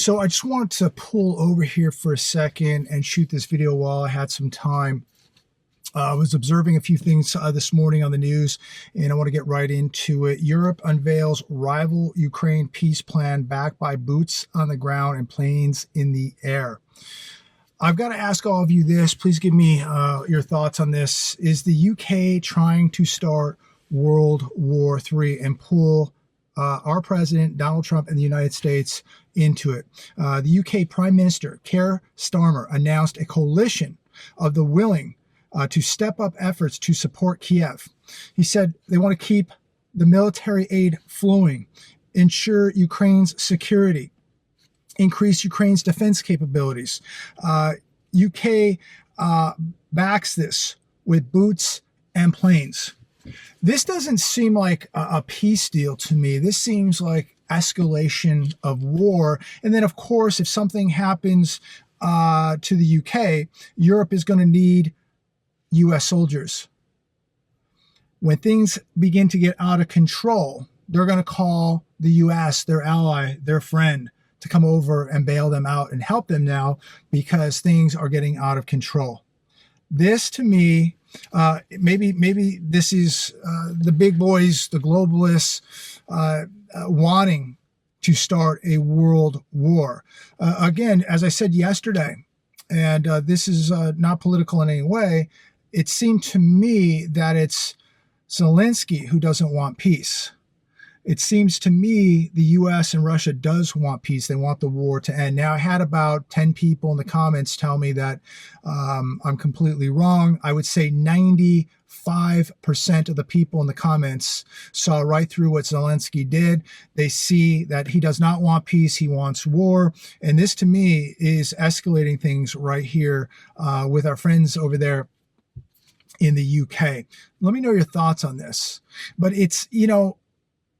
So I just wanted to pull over here for a second and shoot this video while I had some time. I was observing a few things this morning on the news, and I want to get right into it. Europe unveils rival Ukraine peace plan backed by boots on the ground and planes in the air. I've got to ask all of you this. Please give me your thoughts on this. Is the UK trying to start World War III and pull our president, Donald Trump, and the United States into it? The UK Prime Minister, Keir Starmer, announced a coalition of the willing to step up efforts to support Kiev. He said they want to keep the military aid flowing, ensure Ukraine's security, increase Ukraine's defense capabilities. UK backs this with boots and planes. This doesn't seem like a peace deal to me. This seems like escalation of war. And then, of course, if something happens to the UK, Europe is going to need U.S. soldiers. When things begin to get out of control, they're going to call the U.S., their ally, their friend, to come over and bail them out and help them now because things are getting out of control. This, to me, maybe this is the big boys, the globalists, wanting to start a world war. Again, as I said yesterday, and this is not political in any way, it seemed to me that it's Zelenskyy who doesn't want peace. It seems to me the U.S. and Russia does want peace. They want the war to end. Now, I had about 10 people in the comments tell me that I'm completely wrong. I would say 95% of the people in the comments saw right through what Zelenskyy did. They see that he does not want peace. He wants war. And this, to me, is escalating things right here with our friends over there in the UK. Let me know your thoughts on this. But it's,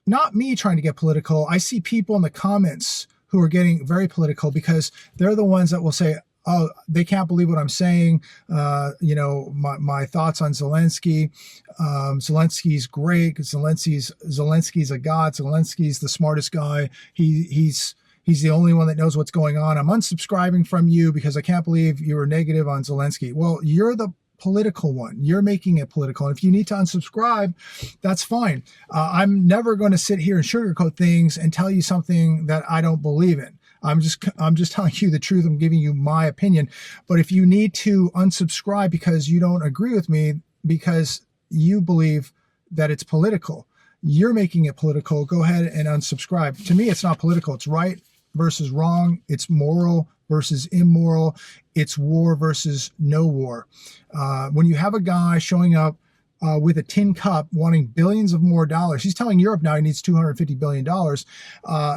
not me trying to get political. I see people in the comments who are getting very political because they're the ones that will say, oh, they can't believe what I'm saying. My thoughts on Zelenskyy. Zelensky's great because Zelensky's a god. Zelensky's the smartest guy. He's the only one that knows what's going on. I'm unsubscribing from you because I can't believe you were negative on Zelenskyy. Well, you're the political one. You're making it political. And if you need to unsubscribe, that's fine. I'm never going to sit here and sugarcoat things and tell you something that I don't believe in. I'm just telling you the truth. I'm giving you my opinion. But if you need to unsubscribe because you don't agree with me, because you believe that it's political, you're making it political, go ahead and unsubscribe. To me, it's not political. It's right versus wrong. It's moral versus immoral. It's war versus no war. When you have a guy showing up with a tin cup wanting billions of more dollars, he's telling Europe now he needs $250 billion.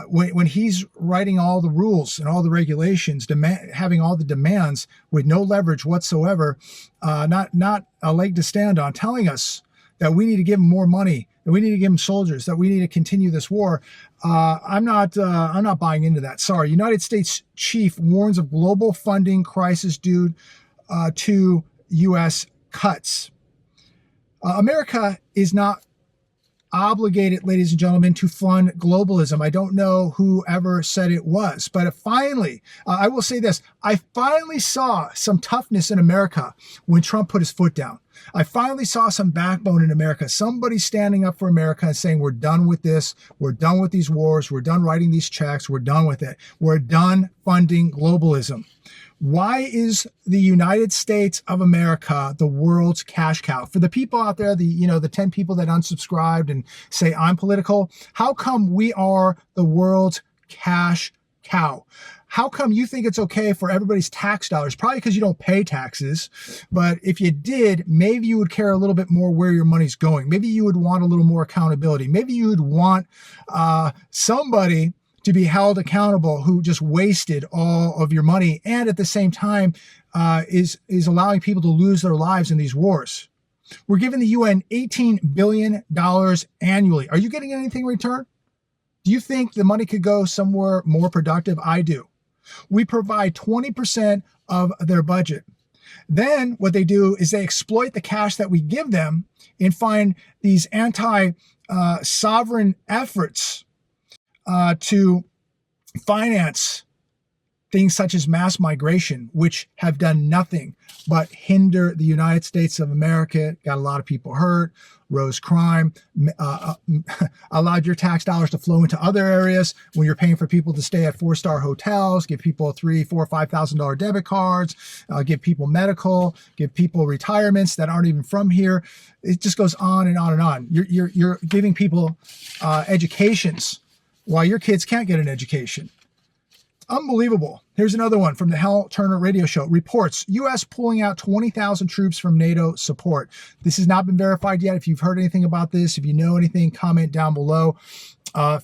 When he's writing all the rules and all the regulations, having all the demands with no leverage whatsoever, not a leg to stand on, telling us that we need to give him more money, that we need to give him soldiers, that we need to continue this war. I'm not buying into that. Sorry. United States chief warns of global funding crisis due to U.S. cuts. America is not obligated, ladies and gentlemen, to fund globalism. I don't know whoever said it was, but finally, I will say this. I finally saw some toughness in America when Trump put his foot down. I finally saw some backbone in America. Somebody standing up for America and saying, we're done with this. We're done with these wars. We're done writing these checks. We're done with it. We're done funding globalism. Why is the United States of America the world's cash cow? For the people out there, the 10 people that unsubscribed and say I'm political, how come we are the world's cash cow? How come you think it's okay for everybody's tax dollars? Probably because you don't pay taxes. But if you did, maybe you would care a little bit more where your money's going. Maybe you would want a little more accountability. Maybe you would want somebody to be held accountable who just wasted all of your money and at the same time is allowing people to lose their lives in these wars. We're giving the UN $18 billion annually. Are you getting anything in return? Do you think the money could go somewhere more productive? I do. We provide 20% of their budget. Then what they do is they exploit the cash that we give them and find these anti-sovereign efforts to finance things such as mass migration, which have done nothing but hinder the United States of America, got a lot of people hurt, rose crime, allowed your tax dollars to flow into other areas when you're paying for people to stay at 4-star hotels, give people $3,000, $4,000, $5,000 debit cards, give people medical, give people retirements that aren't even from here. It just goes on and on and on. You're giving people educations while your kids can't get an education. Unbelievable. Here's another one from the Hal Turner radio show. Reports U.S. pulling out 20,000 troops from NATO support. This has not been verified yet. If you've heard anything about this, if you know anything, comment down below.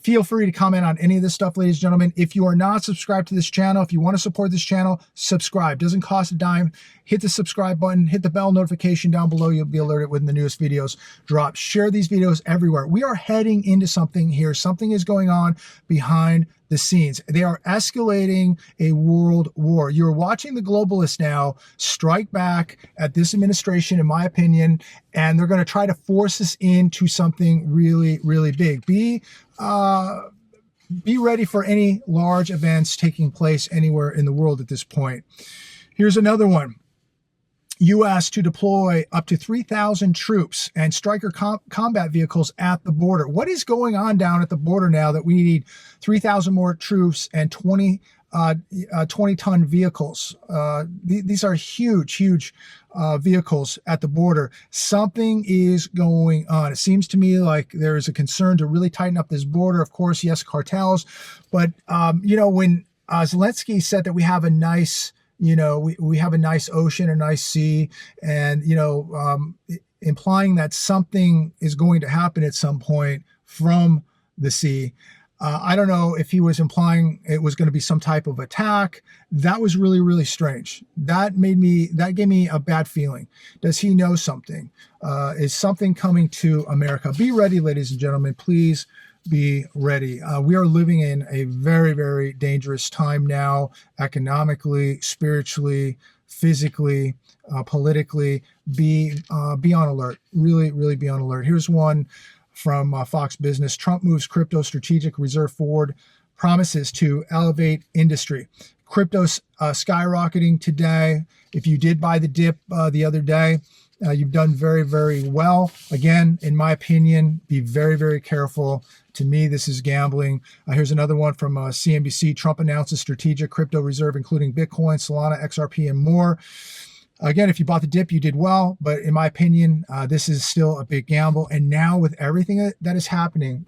Feel free to comment on any of this stuff, ladies and gentlemen. If you are not subscribed to this channel, if you want to support this channel, subscribe. Doesn't cost a dime. Hit the subscribe button, hit the bell notification down below. You'll be alerted when the newest videos drop. Share these videos everywhere. We are heading into something here. Something is going on behind the scenes. They are escalating a world war. You're watching the globalists now strike back at this administration, in my opinion, and they're going to try to force us into something really, really big. Be ready for any large events taking place anywhere in the world at this point. Here's another one. U.S. to deploy up to 3,000 troops and Stryker combat vehicles at the border. What is going on down at the border now that we need 3,000 more troops and 20-ton vehicles? These are huge vehicles at the border. Something is going on. It seems to me like there is a concern to really tighten up this border. Of course, yes, cartels. But, when Zelenskyy said that we have a nice we have a nice ocean, a nice sea, and, implying that something is going to happen at some point from the sea. I don't know if he was implying it was going to be some type of attack. That was really, really strange. That gave me a bad feeling. Does he know something? Is something coming to America? Be ready, ladies and gentlemen, please. Be ready. We are living in a very, very dangerous time now, economically, spiritually, physically, politically. Be on alert. Really, really be on alert. Here's one from Fox Business. Trump moves crypto strategic reserve forward, promises to elevate industry. Crypto's skyrocketing today. If you did buy the dip the other day, you've done very, very well. Again, in my opinion, be very, very careful. To me, this is gambling. Here's another one from CNBC. Trump announces strategic crypto reserve, including Bitcoin, Solana, XRP, and more. Again, if you bought the dip, you did well. But in my opinion, this is still a big gamble. And now with everything that is happening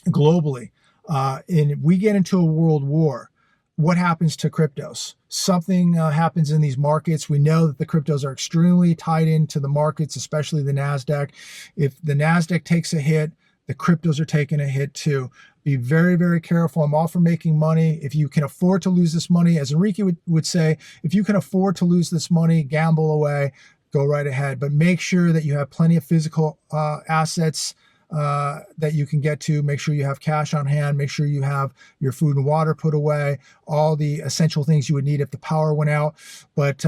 globally, and we get into a world war, what happens to cryptos? Something happens in these markets. We know that the cryptos are extremely tied into the markets, especially the NASDAQ. If the NASDAQ takes a hit, the cryptos are taking a hit too. Be very, very careful. I'm all for making money. If you can afford to lose this money, as Enrique would say, if you can afford to lose this money, gamble away, go right ahead. But make sure that you have plenty of physical assets that you can get to. Make sure you have cash on hand. Make sure you have your food and water put away, all the essential things you would need if the power went out. But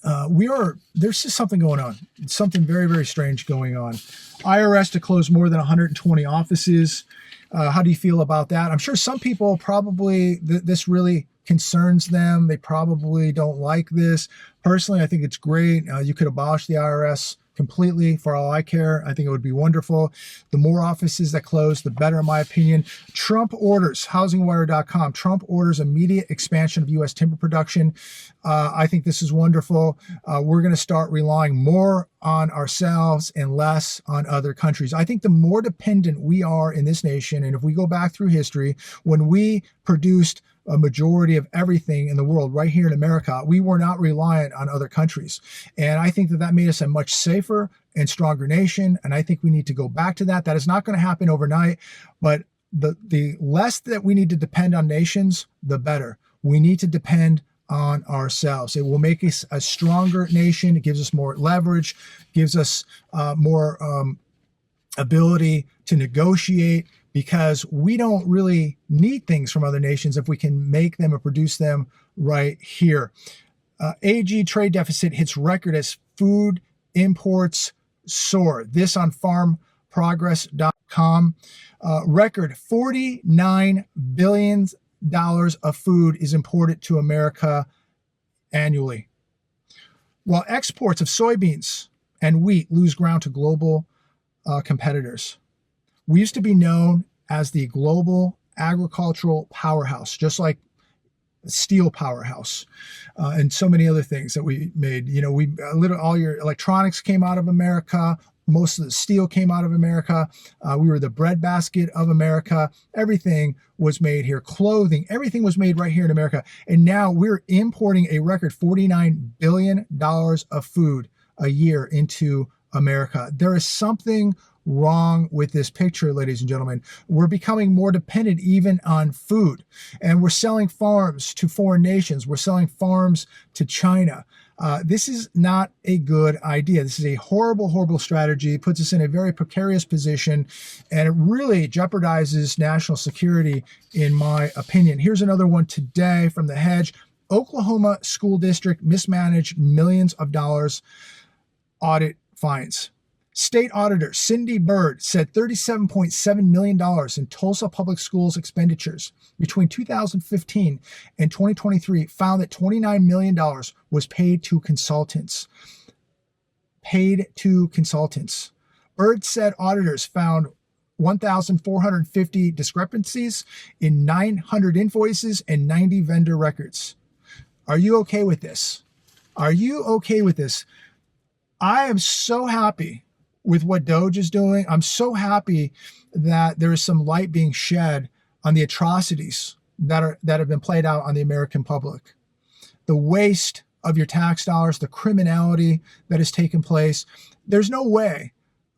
there's just something going on. It's something very, very strange going on. IRS to close more than 120 offices. How do you feel about that? I'm sure some people probably, this really concerns them. They probably don't like this. Personally, I think it's great. You could abolish the IRS completely for all I care. I think it would be wonderful. The more offices that close, the better, in my opinion. Trump orders, housingwire.com, Trump orders immediate expansion of U.S. timber production. I think this is wonderful. We're going to start relying more on ourselves and less on other countries. I think the more dependent we are in this nation, and if we go back through history, when we produced a majority of everything in the world right here in America, we were not reliant on other countries. And I think that made us a much safer and stronger nation. And I think we need to go back to that. That is not going to happen overnight, but the less that we need to depend on nations, the better. We need to depend on ourselves. It will make us a stronger nation. It gives us more leverage, gives us more ability to negotiate, because we don't really need things from other nations if we can make them or produce them right here. AG trade deficit hits record as food imports soar. This on farmprogress.com. Record $49 billion of food is imported to America annually, while exports of soybeans and wheat lose ground to global competitors. We used to be known as the global agricultural powerhouse, just like steel powerhouse, and so many other things that we made. You know, all your electronics came out of America. Most of the steel came out of America. We were the breadbasket of America. Everything was made here. Clothing, everything was made right here in America. And now we're importing a record $49 billion of food a year into America. There is something wrong with this picture, ladies and gentlemen. We're becoming more dependent even on food, and we're selling farms to foreign nations. We're selling farms to China. This is not a good idea. This is a horrible, horrible strategy. It puts us in a very precarious position, and it really jeopardizes national security, in my opinion. Here's another one today from The Hedge. Oklahoma school district mismanaged millions of dollars, audit fines. State auditor Cindy Bird said $37.7 million in Tulsa Public Schools expenditures between 2015 and 2023 found that $29 million was paid to consultants. Bird said auditors found 1,450 discrepancies in 900 invoices and 90 vendor records. Are you okay with this? Are you okay with this? I am so happy with what Doge is doing. I'm so happy that there is some light being shed on the atrocities that have been played out on the American public. The waste of your tax dollars, the criminality that has taken place. There's no way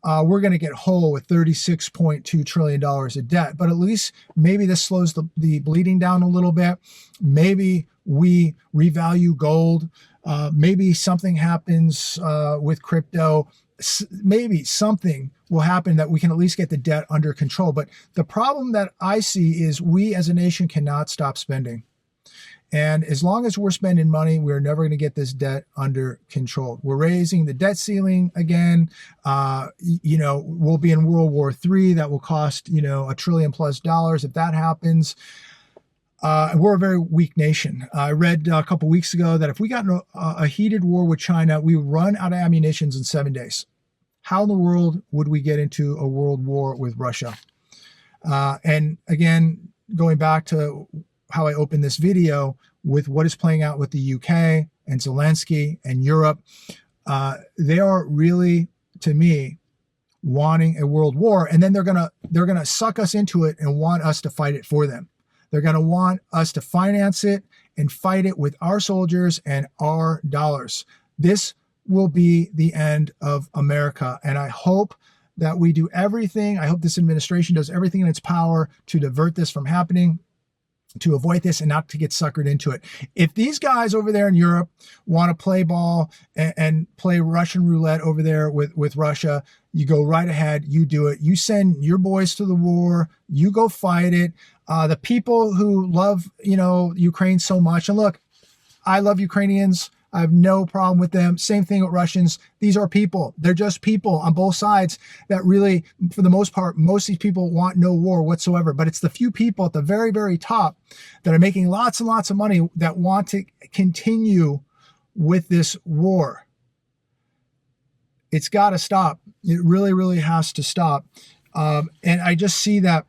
we're going to get whole with $36.2 trillion of debt, but at least maybe this slows the bleeding down a little bit. Maybe we revalue gold. Maybe something happens with crypto. Maybe something will happen that we can at least get the debt under control. But the problem that I see is we as a nation cannot stop spending. And as long as we're spending money, we're never going to get this debt under control. We're raising the debt ceiling again. We'll be in World War III. That will cost, $1 trillion+ if that happens. We're a very weak nation. I read a couple weeks ago that if we got in a heated war with China, we would run out of ammunition in 7 days. How in the world would we get into a world war with Russia? And again, going back to how I opened this video with what is playing out with the UK and Zelenskyy and Europe, they are really, to me, wanting a world war, and then they're gonna suck us into it and want us to fight it for them. They're going to want us to finance it and fight it with our soldiers and our dollars. This will be the end of America. And I hope that we do everything. I hope this administration does everything in its power to divert this from happening, to avoid this and not to get suckered into it. If these guys over there in Europe want to play ball and play Russian roulette over there with Russia, you go right ahead, you do it. You send your boys to the war, you go fight it. The people who love, Ukraine so much, and look, I love Ukrainians. I have no problem with them. Same thing with Russians. These are people. They're just people on both sides that really, for the most part, most of these people want no war whatsoever. But it's the few people at the very, very top that are making lots and lots of money that want to continue with this war. It's got to stop. It really, really has to stop. And I just see that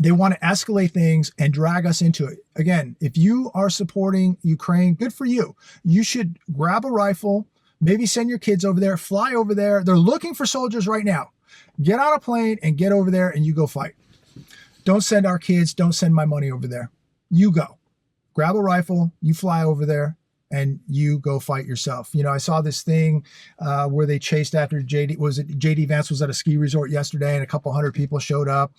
they want to escalate things and drag us into it. Again, if you are supporting Ukraine, good for you. You should grab a rifle, maybe send your kids over there, fly over there. They're looking for soldiers right now. Get on a plane and get over there and you go fight. Don't send our kids, don't send my money over there. You go. Grab a rifle, you fly over there, and you go fight yourself. I saw this thing where they chased after JD Vance was at a ski resort yesterday, and a couple hundred people showed up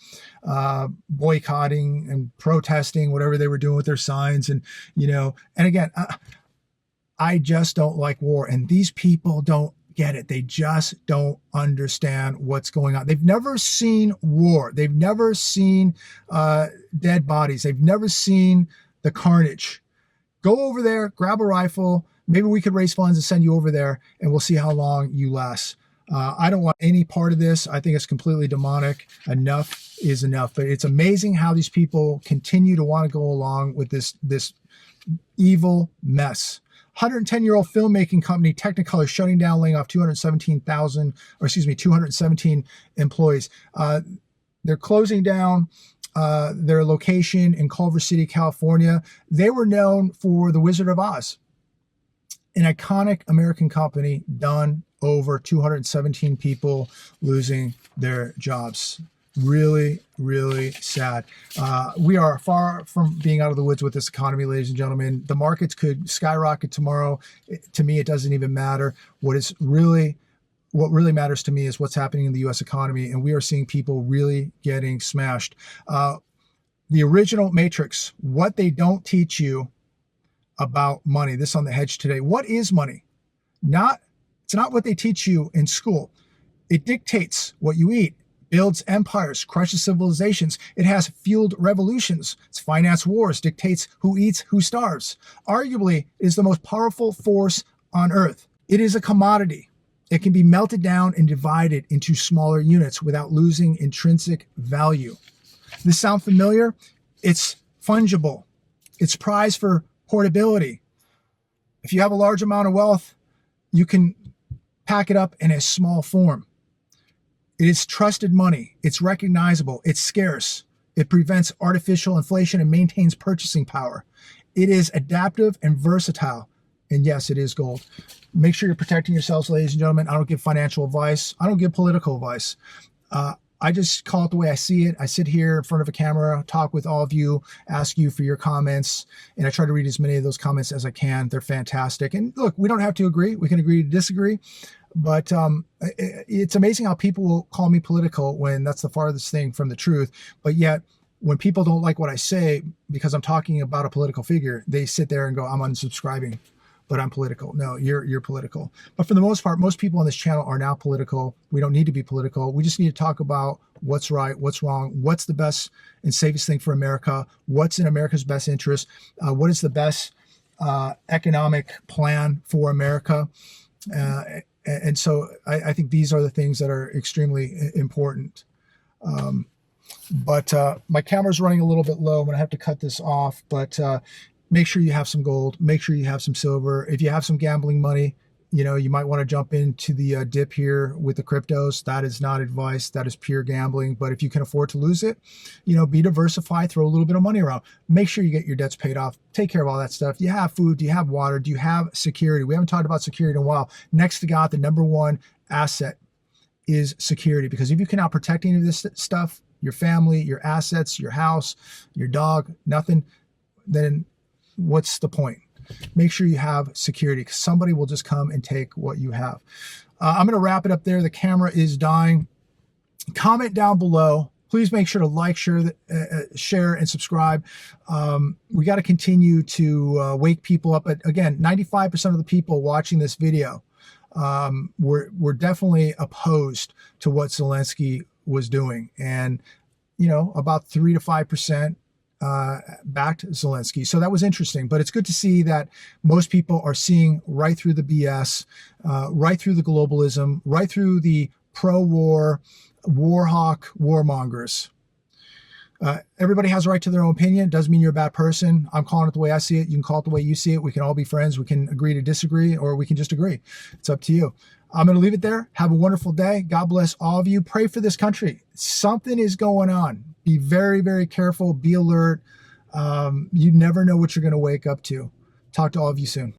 boycotting and protesting whatever they were doing with their signs. And, and again, I just don't like war. And these people don't get it. They just don't understand what's going on. They've never seen war. They've never seen dead bodies. They've never seen the carnage. Go over there, grab a rifle. Maybe we could raise funds and send you over there, and we'll see how long you last. I don't want any part of this. I think it's completely demonic. Enough is enough. But it's amazing how these people continue to want to go along with this evil mess. 110-year-old filmmaking company Technicolor shutting down, laying off 217 employees. They're closing down their location in Culver City, California. They were known for The Wizard of Oz, an iconic American company, done. Over 217 people losing their jobs. Really, really sad. We are far from being out of the woods with this economy, ladies and gentlemen. The markets could skyrocket tomorrow. To me, it doesn't even matter. What really matters to me is what's happening in the U.S. economy, and we are seeing people really getting smashed. The original Matrix, what they don't teach you about money. This on The Hedge today. What is money? It's not what they teach you in school. It dictates what you eat, builds empires, crushes civilizations. It has fueled revolutions. It's financed wars, dictates who eats, who starves. Arguably, it is the most powerful force on earth. It is a commodity. It can be melted down and divided into smaller units without losing intrinsic value. This sound familiar? It's fungible. It's prized for portability. If you have a large amount of wealth, you can pack it up in a small form. It is trusted money. It's recognizable. It's scarce. It prevents artificial inflation and maintains purchasing power. It is adaptive and versatile. And yes, it is gold. Make sure you're protecting yourselves, ladies and gentlemen. I don't give financial advice. I don't give political advice. I just call it the way I see it. I sit here in front of a camera, talk with all of you, ask you for your comments, and I try to read as many of those comments as I can. They're fantastic. And look, we don't have to agree. We can agree to disagree. But it's amazing how people will call me political when that's the farthest thing from the truth. But yet, when people don't like what I say because I'm talking about a political figure, they sit there and go, I'm unsubscribing, but I'm political. No, you're political. But for the most part, most people on this channel are now political. We don't need to be political. We just need to talk about what's right, what's wrong, what's the best and safest thing for America, what's in America's best interest, what is the best economic plan for America. And so I think these are the things that are extremely important. But my camera's running a little bit low. I'm going to have to cut this off. But make sure you have some gold. Make sure you have some silver. If you have some gambling money, you might want to jump into the dip here with the cryptos. That is not advice. That is pure gambling. But if you can afford to lose it, be diversified, throw a little bit of money around. Make sure you get your debts paid off. Take care of all that stuff. Do you have food? Do you have water? Do you have security? We haven't talked about security in a while. Next to God, the number one asset is security. Because if you cannot protect any of this stuff, your family, your assets, your house, your dog, nothing, then what's the point? Make sure you have security, because somebody will just come and take what you have. I'm going to wrap it up there. The camera is dying. Comment down below. Please make sure to like, share, and subscribe. We got to continue to wake people up. But again, 95% of the people watching this video were definitely opposed to what Zelenskyy was doing. And, about 3 to 5% backed Zelenskyy. So that was interesting, but it's good to see that most people are seeing right through the BS, right through the globalism, right through the pro-war, war hawk, warmongers. Everybody has a right to their own opinion. Doesn't mean you're a bad person. I'm calling it the way I see it. You can call it the way you see it. We can all be friends. We can agree to disagree, or we can just agree. It's up to you. I'm going to leave it there. Have a wonderful day. God bless all of you. Pray for this country. Something is going on. Be very, very careful. Be alert. You never know what you're going to wake up to. Talk to all of you soon.